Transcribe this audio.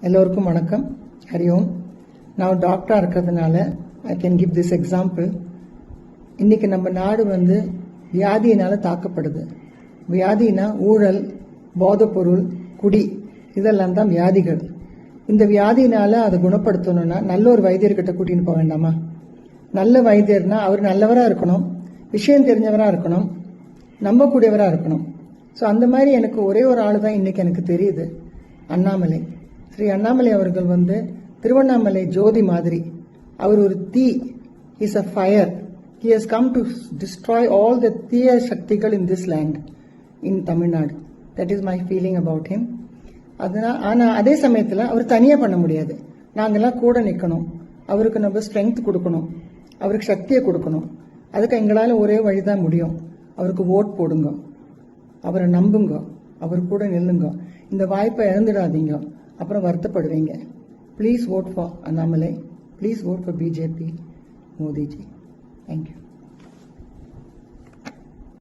எல்லோருக்கும் வணக்கம். ஹரி ஓம். நான் டாக்டராக இருக்கிறதுனால I can give this example. இன்றைக்கி நம்ம நாடு வியாதியினால் தாக்கப்படுது. வியாதினா ஊழல், போதைப்பொருள், குடி, இதெல்லாம் தான் வியாதிகள். இந்த வியாதியினால் அதை குணப்படுத்தணும்னா நல்ல ஒரு வைத்தியர்கிட்ட கூட்டின்னு போக வேண்டாமா? நல்ல வைத்தியர்னா அவர் நல்லவராக இருக்கணும், விஷயம் தெரிஞ்சவராக இருக்கணும், நம்பக்கூடியவராக இருக்கணும். ஸோ அந்த மாதிரி எனக்கு ஒரே ஒரு ஆள் தான் இன்றைக்கி எனக்கு தெரியுது, அண்ணாமலை. ஸ்ரீ அண்ணாமலை அவர்கள் திருவண்ணாமலை ஜோதி மாதிரி. அவர் ஒரு தீ, is a fire. He has come to destroy all the தீய சக்திகள் in this land, in Tamil Nadu. That is my feeling about him. ஆனால் அதே சமயத்தில் அவர் தனியாக பண்ண முடியாது. நாங்கள்லாம் கூட நிற்கணும், அவருக்கு நம்ம ஸ்ட்ரென்த் கொடுக்கணும், அவருக்கு சக்தியை கொடுக்கணும். அதுக்கு எங்களால் ஒரே வழி தான் முடியும். அவருக்கு ஓட் போடுங்க, அவரை நம்புங்க, அவர் கூட நில்லுங்க. இந்த வாய்ப்பை இழந்துடாதீங்க, அப்புறம் வருத்தப்படுவீங்க. Please vote for Annamalai. Please vote for BJP, Modi ji. Thank you.